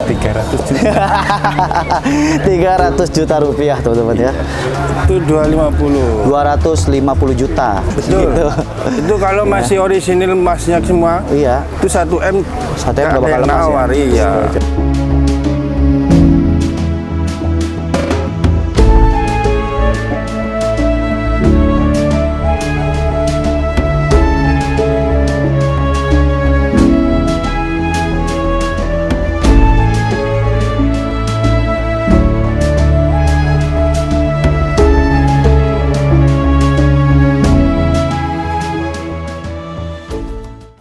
300 juta. 300 juta rupiah teman-teman ya. Itu 250. 250 juta. Betul. Gitu. Itu kalau masih orisinil emasnya semua. Iya. Itu 1 M. 1 M udah bakal lemas ya. nawar, iya.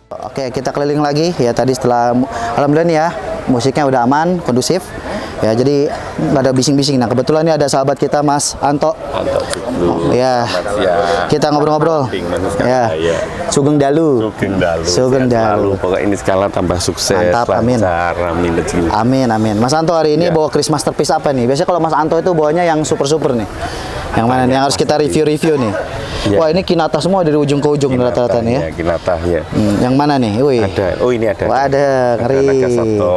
Oke, kita keliling lagi ya. Tadi setelah alhamdulillah nih ya, musiknya udah aman, kondusif. Ya, jadi nggak ada bising-bising. Nah, kebetulan ini ada sahabat kita Mas Anto. Ya. Kita ngobrol-ngobrol. Ya. Sugeng Dalu. Sugeng Dalu. Pokoknya ini skala tambah sukses. Mantap, amin. Amin, amin. Mas Anto hari ini bawa Chris Masterpiece apa nih? Biasanya kalau Mas Anto itu bawanya yang super-super nih. Yang mana nih? Yang harus kita review-review nih. Ya. Wah, ini Kinata semua dari ujung ke ujung rata-rata nih ya. Kinata ya. Yang mana nih? Wih. Ada. Oh, ini ada. Wah, ada. Ngeri. Naga Sabto.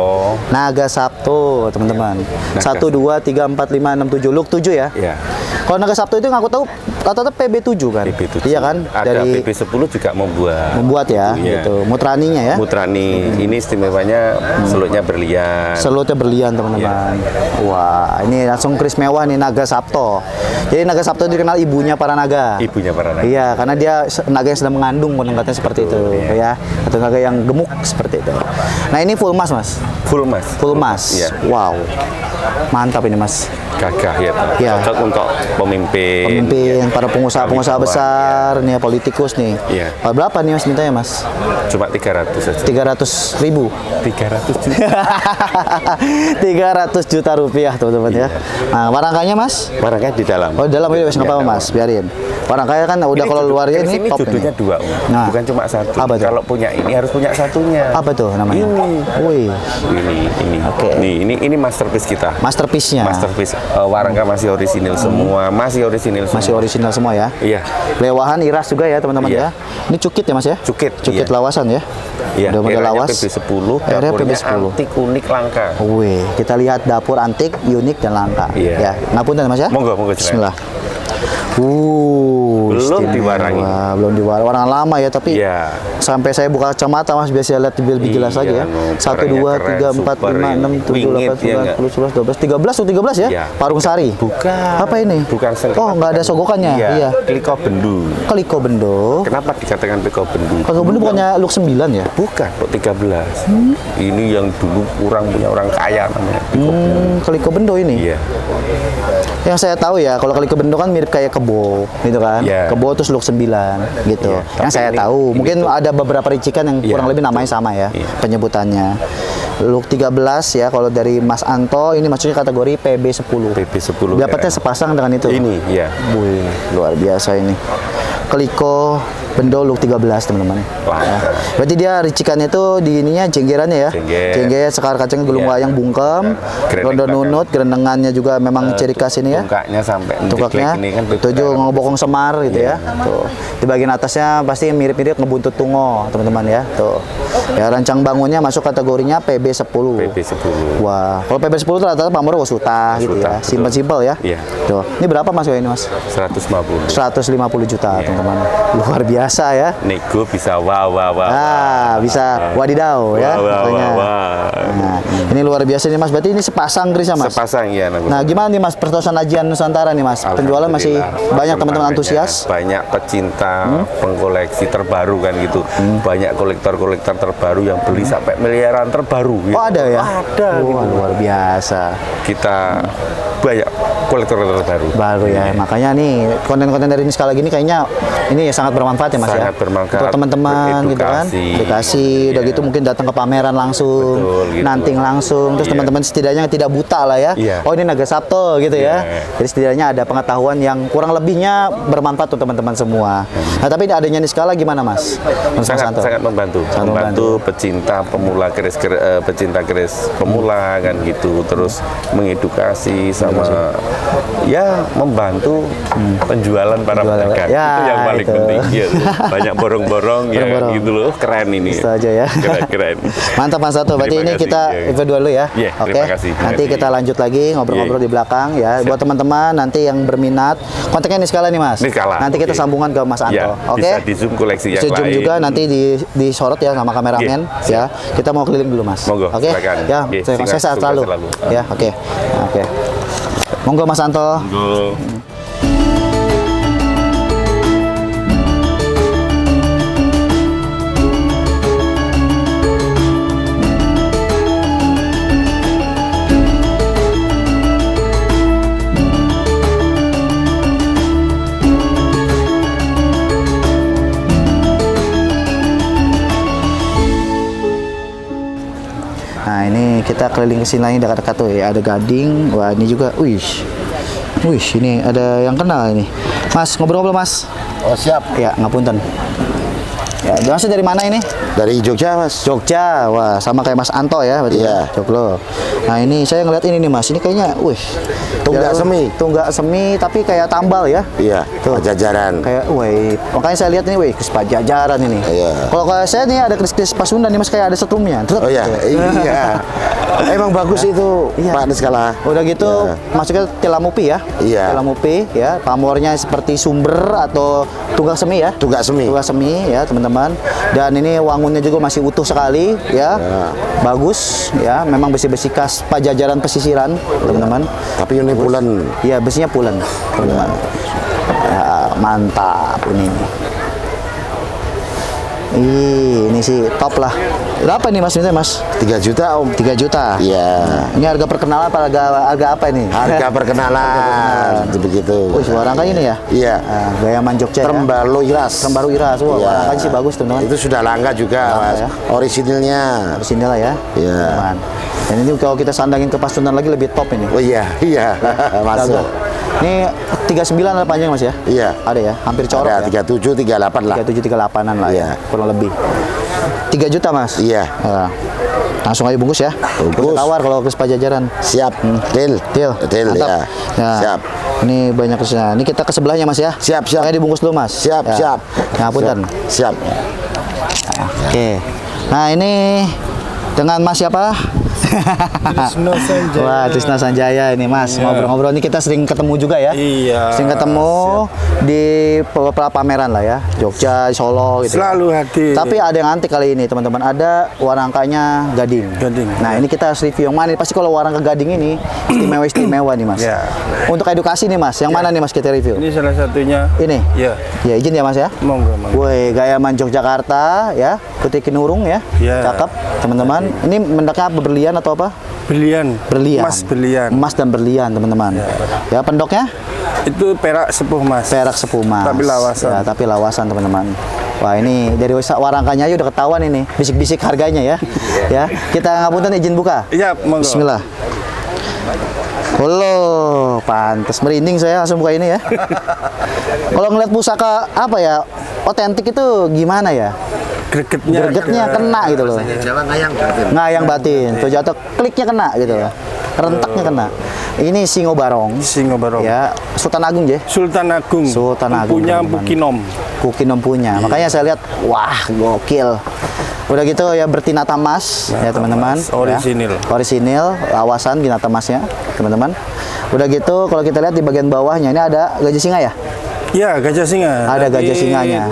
Naga Sabto, teman-teman. 1 2 3 4 5 6 7 look 7 ya. Iya. Kalau Naga Sabto itu yang aku tahu rata-rata PB7 kan? PB7. Iya kan? Ada Dari PB10 juga membuat ya, Iya. gitu. Mutraninya ya. Mutrani. Ini istimewanya selutnya berlian. Selutnya berlian, teman-teman. Wah, ini langsung Chris mewah nih Naga Sabto. Jadi Naga Sabto dikenal ibunya para naga. Ibunya para naga. Iya, karena dia naga yang sedang mengandung, katanya seperti itu, ya. Atau naga yang gemuk seperti itu. Nah, ini full emas, Mas. Full emas. Full emas. Iya. Wow. Mantap ini, Mas. Gagah ya. Iya. Cocok untuk pemimpin. Pemimpin, para pengusaha-pengusaha Kawan-kawan, besar, nih ya, politikus nih. Iya. Berapa nih Mas mintanya, Mas? Cuma 300 saja. 300.000. 300 juta. 300 juta rupiah, teman-teman ya. Nah, warangkanya, Mas? Warangnya di dalam. Oh, di dalam ini nggak apa-apa, Mas. Biarin. Warangkanya kan udah kalau luarnya ini top jodohnya ini. 2, Om. Nah. Bukan cuma 1. Apa tuh? Kalau punya ini harus punya satunya. Apa tuh namanya? Ini. Wih, Ini. Oke. Nih, ini masterpiece kita. masterpiece-nya. Masterpiece. Warangka masih orisinil semua. Masih orisinil semua. Masih orisinal semua ya. Iya. Lewahan iras juga ya, teman-teman Iya. ya. Ini cukit ya, Mas ya? Cukit, Cukit iya. lawasan ya. Iya. Udah model Eranya lawas. PB10, Era dapurnya PB10. antik, unik, langka. Wih, kita lihat dapur antik, unik dan langka. Iya. Ya, ngapunten Mas ya. Monggo, Bismillah. Belum istimewa. diwarangi. Belum diwarangi. Warangan lama ya, tapi Iya. sampai saya buka kacamata Mas biasa lihat lebih jelas lagi ya. 1 2 3 4 5 6 7 8 9 10 11 12 13 atau 13 ya? Iya. Parung Sari. Bukan. Apa ini? Bukan sengketa. Oh, nggak ada sogokannya. Iya. Kliko bendu. Keliko Bendo. Kenapa dikatakan kliko bendu? Keliko Bendo bukannya look 9 ya? Bukan, kok 13. Ini yang dulu punya orang kaya namanya. Keliko Bendo ini. Iya. Yang saya tahu ya, kalau Keliko Bendo kan mirip kayak kebo, gitu kan? Iya. Kebo terus look 9 gitu. Iya, Yang tapi saya ini- tahu, ini mungkin tuh- ada beberapa ricikan yang Iya, kurang lebih namanya sama ya, Iya. penyebutannya. Look 13 ya, kalau dari Mas Anto ini maksudnya kategori PB10. PB10. Dapatnya sepasang dengan itu. Ini, ya. Wih, luar biasa ini. Keliko Bendo look 13, teman-teman. Wah. Ya. Berarti dia ricikannya itu di ininya jenggerannya ya. Jengger. Sekar kacang gulung Iya. wayang bungkem, Gerenek rondo belakang. nunut, gerendengannya juga memang ciri khas ini ya. Tungkaknya sampai Tukaknya ini kan tujuh ngebokong semar gitu Iya. ya. Tuh. Di bagian atasnya pasti mirip-mirip ngebuntut tungo, teman-teman ya. Tuh. Ya, rancang bangunnya masuk kategorinya PB10. PB10. Wah, kalau PB10 itu rata-rata pamor Wasuta gitu ya. betul. Simpel-simpel ya. Iya. Tuh. Ini berapa Mas ini Mas? 150. 150 juta, Iya. teman-teman. Luar biasa ya. Nego bisa wah. Bisa wadidaw ya. Wah. Makanya. Nah, ini luar biasa nih Mas. Berarti ini sepasang Kris ya Mas? Sepasang ya. Nah, gimana nih Mas pertosan ajian Nusantara nih Mas? Penjualan masih Alhamdulillah. banyak teman-teman antusias? Banyak pecinta pengkoleksi terbaru kan gitu. Banyak kolektor-kolektor terbaru yang beli sampai miliaran terbaru. Gitu. Oh, ada ya? Ada. Wah, Gitu. luar biasa. Kita banyak kolektor terbaru. Baru ya. Makanya nih konten-konten dari ini sekali lagi ini kayaknya ini sangat bermanfaat ya Mas ya. Sangat bermanfaat. Untuk teman-teman gitu kan. Beredukasi. Edukasi, udah gitu mungkin datang ke pameran langsung, Betul, gitu. nanting langsung, terus Iya. teman-teman setidaknya tidak buta lah ya. Iya. Oh, ini Naga Sabto gitu ya. Iya. Jadi setidaknya ada pengetahuan yang kurang lebihnya bermanfaat untuk teman-teman semua. Nah, tapi ini adanya Niskala gimana Mas? Mas Santo? Sangat membantu. Sangat membantu pecinta pemula pecinta keris pemula kan gitu. Terus mengedukasi sama ya membantu penjualan para Penjualan. pedagang. Ya, itu yang paling itu. penting. Iya. Banyak borong-borong ya Borong-borong. gitu loh. Keren ini. Itu aja ya. Keren-keren. Mantap Mas Anto. Berarti Terima ini kasih. kita Iya. review dulu ya. Iya, Oke. terima kasih. Terima Nanti kasih. kita lanjut lagi ngobrol-ngobrol Iya. di belakang ya. Buat teman-teman nanti yang berminat, kontaknya ini skala nih Mas. Ini skala, Nanti kita oke. sambungan ke Mas Anto. Ya, Oke. bisa di zoom koleksi yang Bisa zoom lain. juga nanti disorot ya sama kameramen Iya, ya. Kita mau keliling dulu Mas. Monggo, Oke. silakan. Ya, Iya, saya sukses sehat selalu. selalu. Ya, oke. Oke. Monggo Mas Anto. Go. Nah ini kita keliling ke sini lagi dekat-dekat tuh ya. Ada gading. Wah ini juga. Wih, ini ada yang kenal ini. Mas ngobrol-ngobrol Mas. Oh siap. Ya ngapunten. Ya, Masnya dari mana ini? Dari Jogja mas. Jogja. Wah sama kayak Mas Anto ya. Berarti Iya. ya? Joglo. Nah ini saya ngeliat ini nih Mas. Ini kayaknya, Tunggak semi. Tunggak semi tapi kayak tambal ya. Iya. Tuh. Pajajaran. Kayak, makanya saya lihat ini, Kris Pajajaran ini. Iya. Kalau saya nih ada Kris Pasundan nih Mas, kayak ada setrumnya. Oh iya. Iya. Emang bagus itu Iya. Pak Niskala. Udah gitu Iya. masuknya Telamupi ya. Iya. Telamupi ya. Pamornya seperti sumber atau tunggak semi ya. Tunggak semi. Tunggak semi ya teman-teman. Dan ini wangunnya juga masih utuh sekali ya. Ya. Bagus ya. Memang besi-besi khas Pajajaran pesisiran teman-teman. Tapi ini bulan. Iya besinya pulen teman-teman. Ya, mantap ini. Ini sih top lah. Berapa nih Mas ini Mas? 3 juta om. 3 juta. Iya. Ini harga perkenalan apa harga apa ini? Harga perkenalan. Begitu. Wih, warangka ini ya? Iya. Nah, gaya Jogja ya. Trembalo Iras. Trembalo Iras. Wah, Iya. warangkanya sih bagus teman-teman. Itu sudah langka juga Langka, mas. ya. Orisinilnya. Di sini lah ya. Iya. Teman. Dan ini kalau kita sandangin ke Pasundan lagi lebih top ini. Oh iya. Iya. Masuk. Ini 39 ada panjang Mas ya? Iya. Ada ya, hampir corok Ada ya. 37, 38 lah. 37 38-an lah ya, Iya. kurang lebih. 3 juta Mas. Iya. Nah, langsung aja bungkus ya. Bungkus. Tawar kalau Kris Pajajaran. Siap. Deal. Deal. Deal Mantap. ya. Nah, Siap. Ini banyak kesana. Ini kita ke sebelahnya Mas ya. Siap, siap. Makanya dibungkus dulu Mas. Siap, Ya. siap. Nah, punten. Siap. Oke. Nah, ini dengan Mas siapa? Trisno Sanjaya. Wah, Trisno Sanjaya ini Mas. Iya. Ngobrol-ngobrol ini kita sering ketemu juga ya. Iya, Sering ketemu di beberapa pameran lah ya. Jogja, Solo gitu. Selalu hadir. Tapi ada yang antik kali ini teman-teman. Ada warangkanya gading. Gading. Nah ini kita harus review yang mana. Pasti kalau warangka gading ini istimewa nih Mas. Ya. Untuk edukasi nih Mas. Yang mana nih Mas kita review? Ini salah satunya. Ini. Ya, Ya izin ya Mas ya. monggo, monggo. Woi, gaya Yogyakarta ya. Putih Kinurung ya. Ya. Cakep teman-teman. Ini mendaknya apa, berlian atau apa? Berlian. Berlian. Mas berlian. Emas dan berlian teman-teman. Ya pendoknya Itu perak sepuh Mas. perak sepuh Mas. Tapi lawasan. Ya, tapi lawasan teman-teman. Wah ini dari warangkanya aja udah ketahuan ini. Bisik-bisik harganya ya. Ya kita ngapunten izin buka. Iya, monggo. Bismillah. Halo, pantas merinding saya langsung buka ini ya. Kalau ngeliat pusaka apa ya, otentik itu gimana ya? Gregetnya kena gitu loh. Jawa ngayang. Ngayang batin, tuh jatuh kliknya kena gitu loh. Rentaknya kena. Ini Singo Barong. Singo Barong. Ya, Sultan Agung ya. Sultan Agung. Sultan Agung, Punya teman-teman. Pukinom. Kukinom punya. Makanya saya lihat, wah gokil. Udah gitu ya bertinata emas ya teman-teman. emas, orisinil. Ya. Orisinil, lawasan binata emasnya teman-teman. Udah gitu kalau kita lihat di bagian bawahnya ini ada gajah singa ya. Ya, gajah singa. Ada Tapi, gajah singanya.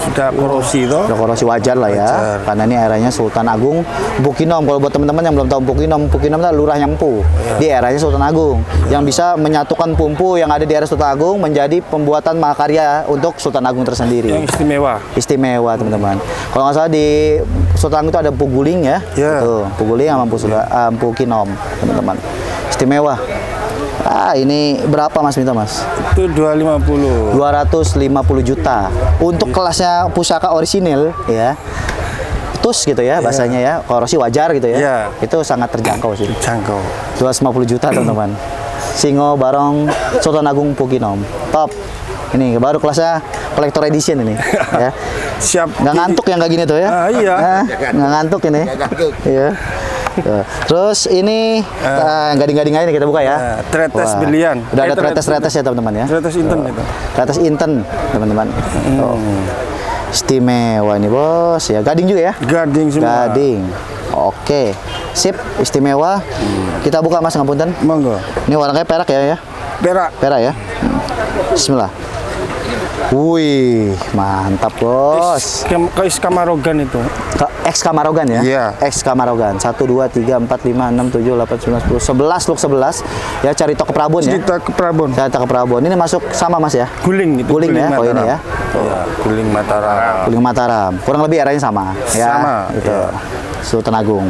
Sudah korosi toh. Udah korosi wajar lah ya. Wajar. Karena ini eranya Sultan Agung Pukinom. Kalau buat teman-teman yang belum tahu Pukinom itu lurahnya Empu. Di eranya Sultan Agung yang bisa menyatukan Pumpu yang ada di era Sultan Agung menjadi pembuatan mahakarya untuk Sultan Agung tersendiri. Yang istimewa. Istimewa teman-teman. Kalau nggak salah di Sultan Agung itu ada Puguling ya. Ya. Tuh, Puguling sama Empu Kinom teman-teman. Istimewa. Ah, ini berapa Mas minta Mas? Itu 250. 250 juta. Untuk kelasnya pusaka orisinil ya. Tus gitu ya bahasanya ya. Korosi wajar gitu ya. Iya. Itu sangat terjangkau sih. Jangkau. 250 juta teman-teman. Singo Barong Sultan Agung Pukinom. Top. Ini baru kelasnya collector edition ini ya. Siap. Nggak ngantuk yang kayak gini tuh ya. Ah, iya. Nggak ngantuk ini. Iya. Tuh. Terus ini gading-gading ini kita buka ya. Tretes Wah, berlian. Udah ada tretes-tretes ya teman-teman ya. Tretes inten itu. Tretes inten teman-teman. Tuh. Istimewa ini bos ya. Gading juga ya. Gading semua. Gading. Oke. Sip, istimewa. Kita buka Mas ngapunten. Monggo. Ini warnanya perak ya. Perak. Perak ya. Bismillah. Wih, mantap bos. Kais Kamarogan itu. X Kamarogan ya? Iya. X Kamarogan. 1, 2, 3, 4, 5, 6, 7, 8, 9, 10, 11, look 11. Ya cari toko Prabon ya. Cerita ke Prabon. Cari toko Prabon. Ini masuk sama Mas ya? Guling itu. Guling ya, oh ini ya. Iya, Guling Mataram. Guling Mataram. Kurang lebih arahnya sama. Ya, Sama, Itu. iya. Sultan Agung.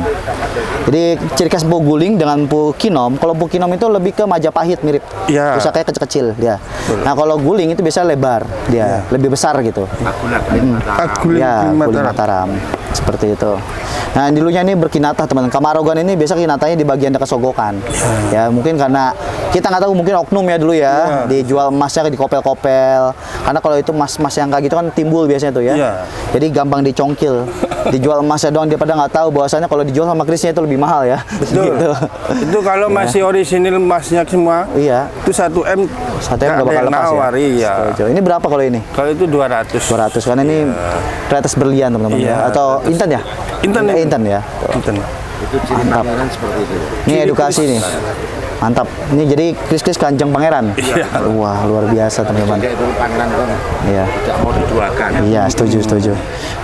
Jadi ciri khas Empu Guling dengan Empu Kinom, kalau Empu Kinom itu lebih ke Majapahit mirip. Iya. Pusakanya kecil-kecil dia. Nah, kalau Guling itu biasanya lebar dia, lebih besar gitu. Guling Ya, Guling Mataram. Mataram. Seperti itu. Nah, dulunya ini berkinatah teman-teman. Kamarogan ini biasa kinatanya di bagian dekat sogokan. Ya, mungkin karena kita nggak tahu, mungkin oknum ya dulu ya, dijual emasnya di kopel-kopel. Karena kalau itu emas-emas yang kayak gitu kan timbul biasanya tuh ya. Iya. Jadi gampang dicongkil. Dijual emasnya doang, dia pada nggak tahu bahwasannya kalau dijual sama krisnya itu lebih mahal ya. Betul. Gitu. Itu kalau masih orisinil emasnya semua. Iya. Itu 1M. 1M nggak bakal lepas ya. nawar, iya. Setuju. Ini berapa kalau ini? Kalau itu 200. 200 karena ini tretes berlian teman-teman Iya, ya. Atau inten ya? Inten. Inten ya. Inten. Mantap. Ini edukasi nih. Mantap. Ini jadi kris-kris Kanjeng Pangeran. Wah, luar biasa teman-teman. Itu pangeran kan Iya. tidak mau diduakan. Iya, setuju.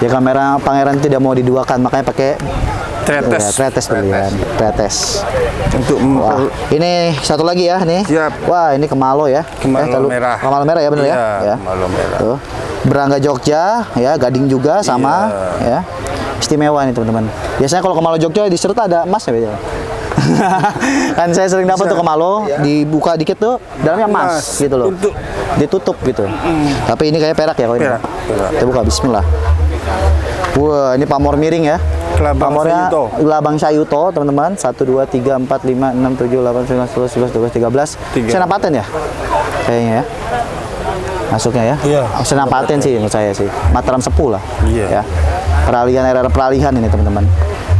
Ya kamera pangeran tidak mau diduakan, makanya pakai Tretes. ya, tretes berlian. Tretes. Untuk Wah, ini satu lagi ya nih. Siap. Wah, ini Kemalo ya. Kemalo merah. Kemalo merah ya benar ya? Iya, Ya. Kemalo merah. Tuh. Berangga Jogja ya, Gading juga sama ya. Istimewa nih teman-teman. Biasanya kalau Kemalo Jogja di serta ada emas ya biasanya. Kan saya sering dapat tuh Kemalo, dibuka dikit tuh dalamnya emas Emas. gitu loh. Untuk- Ditutup gitu. Tapi ini kayak perak ya kalau ini. Perak. Kita buka bismillah. Wah, ini pamor miring ya. Kelabang Pamornya Sayuto. Labang Sayuto, teman-teman. 1, 2, 3, 4, 5, 6, 7, 8, 9, 10, 11, 12, 13. Senapaten ya? Kayaknya ya. Masuknya ya? Iya. Oh, Senapaten sih menurut saya sih. Mataram Sepuh lah. Iya. Ya. Peralihan, era peralihan ini teman-teman.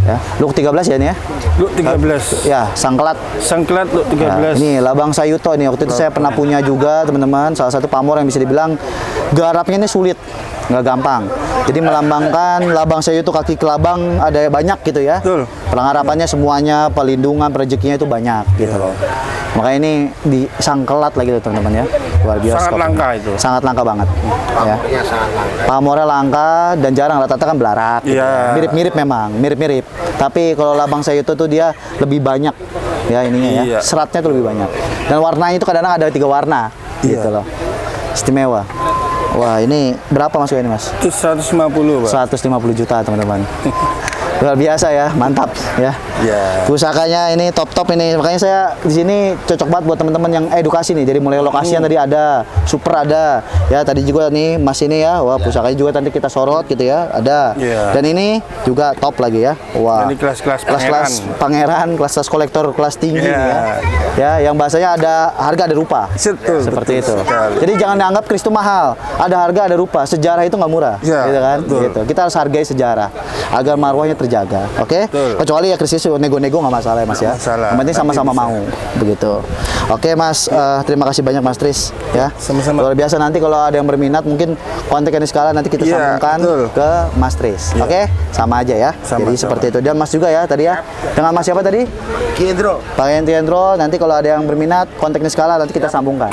Ya. Look 13 ya ini ya? Lu 13. Ya, Sangkelat. Sangklat lu Nah, 13. ini Labang Sayuto nih, waktu itu saya pernah punya juga teman-teman, salah satu pamor yang bisa dibilang garapnya ini sulit, nggak gampang. Jadi melambangkan Labang Sayuto, kaki kelabang ada banyak gitu ya. Betul. Pengharapannya semuanya, pelindungan, rezekinya itu banyak gitu loh. Makanya ini di Sangkelat lagi tuh teman-teman ya, luar biasa. Sangat langka itu. Sangat langka banget. Ya. Ya sangat langka. Pamornya langka dan jarang, rata-rata kan belarak. Gitu. Iya. Mirip-mirip memang, mirip-mirip. Tapi kalau Labang Sayuto tuh dia lebih banyak ya ininya ya. Iya. Seratnya tuh lebih banyak. Dan warnanya itu kadang-kadang ada 3 warna gitu loh. Istimewa. Wah, ini berapa masuknya ini, Mas? Itu 150, Pak. 150 juta, teman-teman. Luar biasa ya, mantap ya. Ya. Pusakanya ini top ini. Makanya saya di sini cocok banget buat teman-teman yang edukasi nih. Jadi mulai lokasian tadi ada, super ada. Ya, tadi juga nih Mas ini ya. Wah, pusakanya juga nanti kita sorot gitu ya. Ada. Iya. Dan ini juga top lagi ya. Wah. Ini kelas-kelas Kelas-kelas pangeran, kelas-kelas kolektor kelas tinggi Iya. nih ya. Ya, yang bahasanya ada harga ada rupa. Betul, Seperti betul itu. sekali. Jadi jangan dianggap kris itu mahal. Ada harga ada rupa. Sejarah itu nggak murah. Iya, Gitu kan? betul. Gitu. Kita harus hargai sejarah agar marwahnya terjaga. Oke? Betul. Kecuali ya krisis nego-nego nggak masalah ya Mas ya. Nggak masalah. Yang penting sama-sama Nanti mau begitu. Oke Mas, terima kasih banyak Mas Tris ya. Sama-sama. Luar biasa, nanti kalau ada yang berminat mungkin kontak ini skala nanti kita Iya, sambungkan betul. ke Mas Tris. Oke? Sama aja ya. Sama-sama. Jadi seperti itu. Dan Mas juga ya tadi ya. Dengan Mas siapa tadi? Kiendro. Pak Hendro, nanti kalau ada yang berminat kontak Niskala nanti kita sambungkan.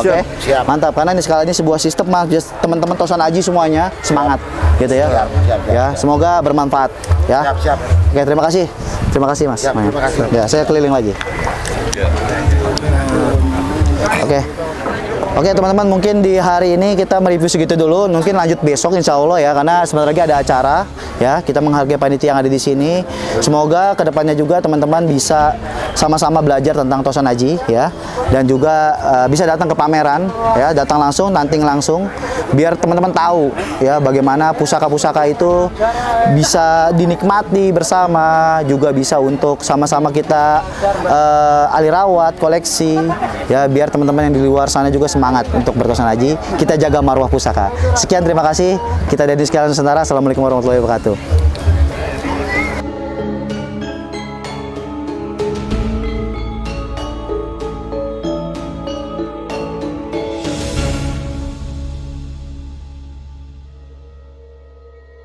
Oke? Siap. Mantap, karena Niskala ini sebuah sistem Mas, just teman-teman Tosan Aji semuanya semangat gitu ya. Siap. Ya, semoga bermanfaat ya. Siap. Oke, terima kasih. Terima kasih Mas. Siap, terima kasih. Ya, saya keliling lagi. Oke. Oke teman-teman, mungkin di hari ini kita mereview segitu dulu. Mungkin lanjut besok insya Allah ya, karena sebentar lagi ada acara ya. Kita menghargai panitia yang ada di sini. Semoga kedepannya juga teman-teman bisa sama-sama belajar tentang Tosan Aji ya, dan juga bisa datang ke pameran ya, datang langsung, nanting langsung, biar teman-teman tahu ya bagaimana pusaka-pusaka itu bisa dinikmati bersama, juga bisa untuk sama-sama kita alih rawat, koleksi ya, biar teman-teman yang di luar sana juga semangat untuk bertosan haji. Kita jaga marwah pusaka. Sekian, terima kasih. Kita dari sekalian Nusantara. Assalamualaikum warahmatullahi wabarakatuh.